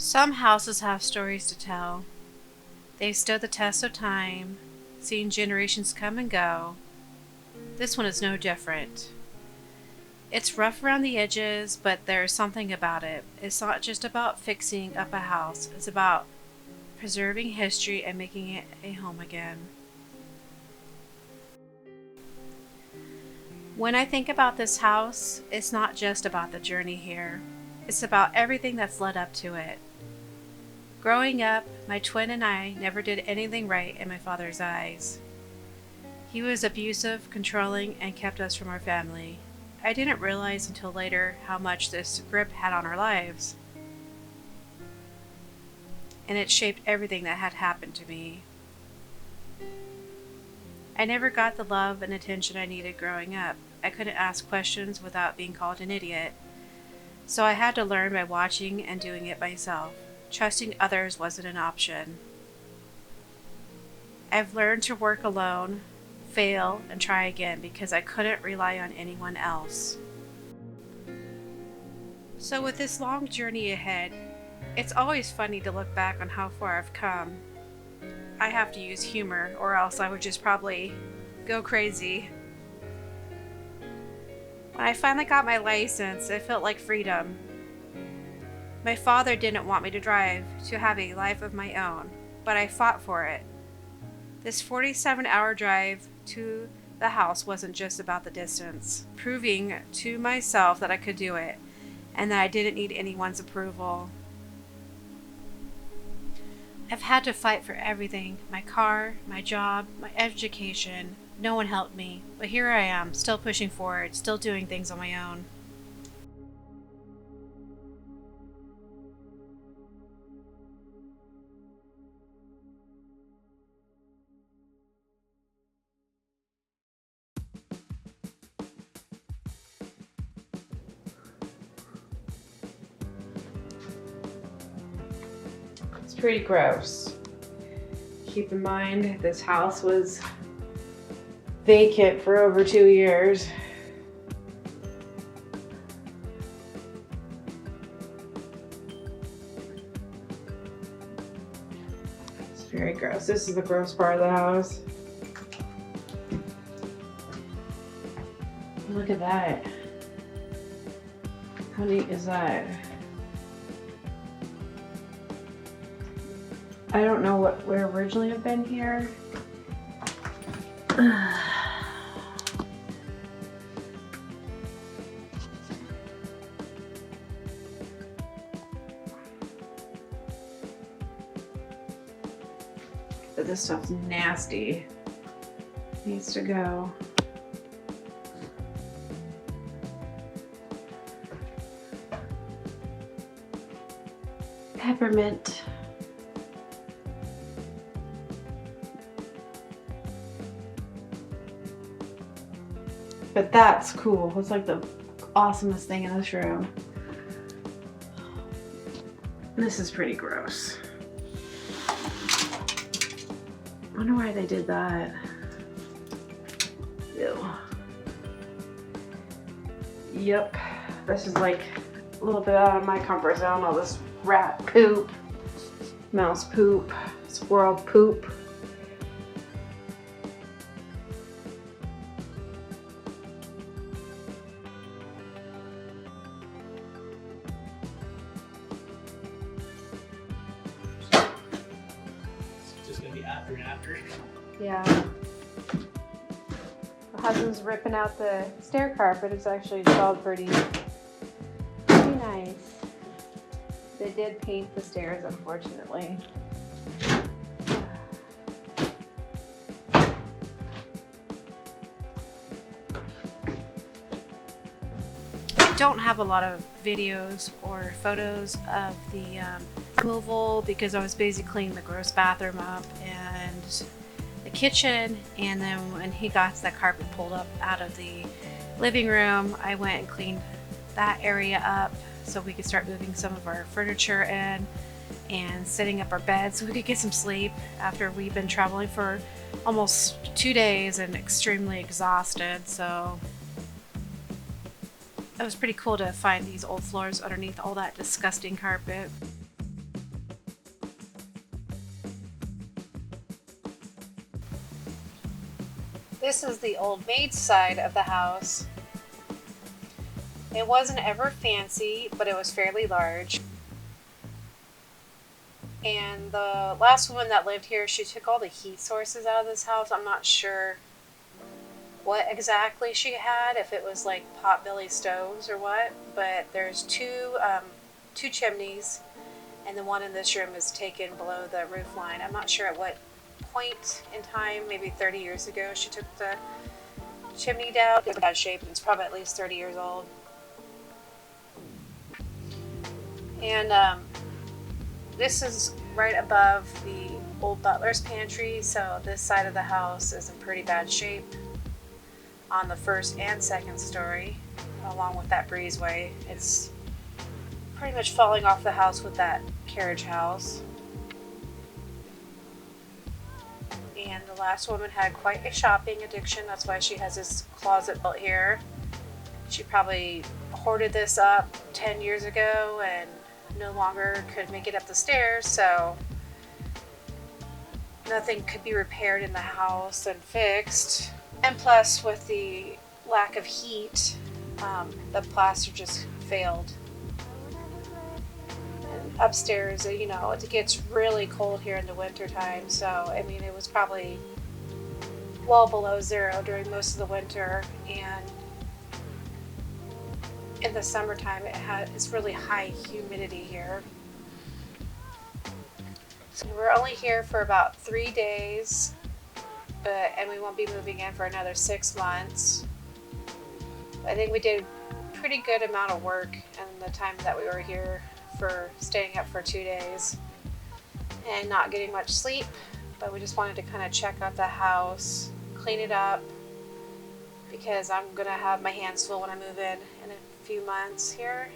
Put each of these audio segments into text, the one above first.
Some houses have stories to tell. They've stood the test of time, seen generations come and go. This one is no different. It's rough around the edges, but there's something about it. It's not just about fixing up a house, it's about preserving history and making it a home again. When I think about this house, it's not just about the journey here. It's about everything that's led up to it. Growing up, my twin and I never did anything right in my father's eyes. He was abusive, controlling, and kept us from our family. I didn't realize until later how much this grip had on our lives. And it shaped everything that had happened to me. I never got the love and attention I needed growing up. I couldn't ask questions without being called an idiot. So I had to learn by watching and doing it myself. Trusting others wasn't an option. I've learned to work alone, fail, and try again because I couldn't rely on anyone else. So with this long journey ahead, it's always funny to look back on how far I've come. I have to use humor or else I would just probably go crazy. When I finally got my license, it felt like freedom. My father didn't want me to drive, to have a life of my own, but I fought for it. This 47-hour drive to the house wasn't just about the distance, proving to myself that I could do it, and that I didn't need anyone's approval. I've had to fight for everything, my car, my job, my education. No one helped me, but here I am, still pushing forward, still doing things on my own. It's pretty gross. Keep in mind, this house was vacant for over 2 years. It's very gross. This is the gross part of the house. Look at that. How neat is that? I don't know what would originally have been here. But this stuff's nasty. Needs to go. Peppermint. But that's cool. It's like the awesomest thing in this room. This is pretty gross. I wonder why they did that. Ew. Yep. This is like a little bit out of my comfort zone. All this rat poop, mouse poop, squirrel poop. After and after. Yeah. My husband's ripping out the stair carpet. It's actually installed pretty nice. They did paint the stairs, unfortunately. I don't have a lot of videos or photos of the removal because I was busy cleaning the gross bathroom up and the kitchen, and then when he got that carpet pulled up out of the living room, I went and cleaned that area up so we could start moving some of our furniture in and setting up our beds so we could get some sleep after we've been traveling for almost 2 days and extremely exhausted. So it was pretty cool to find these old floors underneath all that disgusting carpet. This is the old maid's side of the house. It wasn't ever fancy, but it was fairly large. And the last woman that lived here, she took all the heat sources out of this house. I'm not sure what exactly she had, if it was like potbelly stoves or what, but there's two chimneys, and the one in this room is taken below the roof line. I'm not sure at what point in time, maybe 30 years ago, she took the chimney down. It's in bad shape, and it's probably at least 30 years old. And this is right above the old butler's pantry, so this side of the house is in pretty bad shape on the first and second story, along with that breezeway. It's pretty much falling off the house with that carriage house. And the last woman had quite a shopping addiction. That's why she has this closet built here. She probably hoarded this up 10 years ago and no longer could make it up the stairs, so nothing could be repaired in the house and fixed. And plus, with the lack of heat, the plaster just failed. And upstairs, it gets really cold here in the winter time, so I mean, it was probably well below zero during most of the winter, and in the summertime it's really high humidity here. So we're only here for about 3 days, and we won't be moving in for another 6 months. I think we did a pretty good amount of work in the time that we were here for staying up for 2 days and not getting much sleep, but we just wanted to kind of check out the house, clean it up, because I'm gonna have my hands full when I move in a few months here.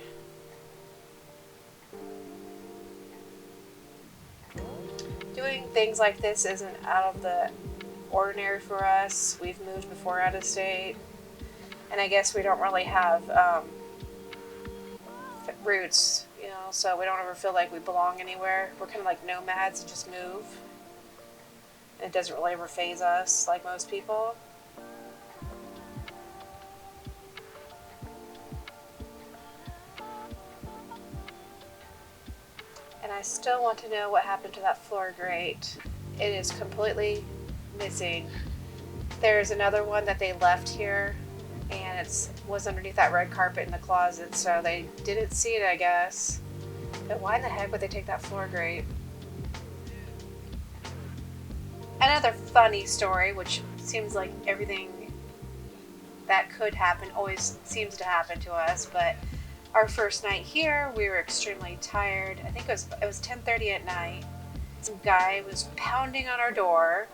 Doing things like this isn't out of the ordinary for us. We've moved before out of state, and I guess we don't really have roots, so we don't ever feel like we belong anywhere. We're kind of like nomads and just move, and it doesn't really ever faze us like most people. And I still want to know what happened to that floor grate. It is completely missing. There's another one that they left here, and it was underneath that red carpet in the closet, so they didn't see it, I guess. But why in the heck would they take that floor grate? Another funny story, which seems like everything that could happen always seems to happen to us, but our first night here, we were extremely tired. I think it was 10:30 at night. Some guy was pounding on our door,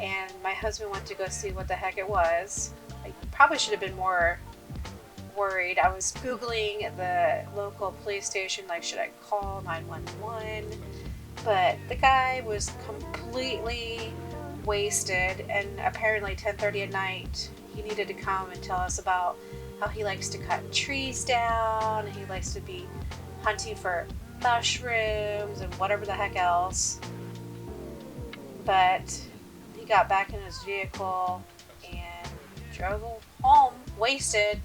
and my husband went to go see what the heck it was. I probably should have been more worried. I was Googling the local police station, like, should I call 911? But the guy was completely wasted, and apparently 10:30 at night, he needed to come and tell us about how he likes to cut trees down, and he likes to be hunting for mushrooms and whatever the heck else. But he got back in his vehicle and drove home wasted.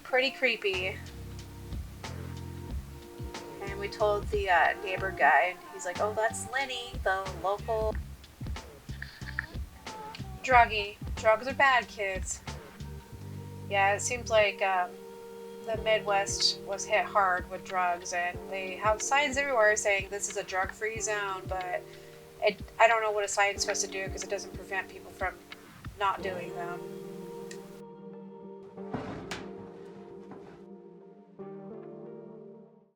Pretty creepy. And we told the neighbor guy, and he's like, oh, that's Lenny, the local druggie. Drugs are bad, kids. Yeah, it seems like the Midwest was hit hard with drugs, and they have signs everywhere saying this is a drug-free zone, but I don't know what a sign's supposed to do, because it doesn't prevent people from not doing them.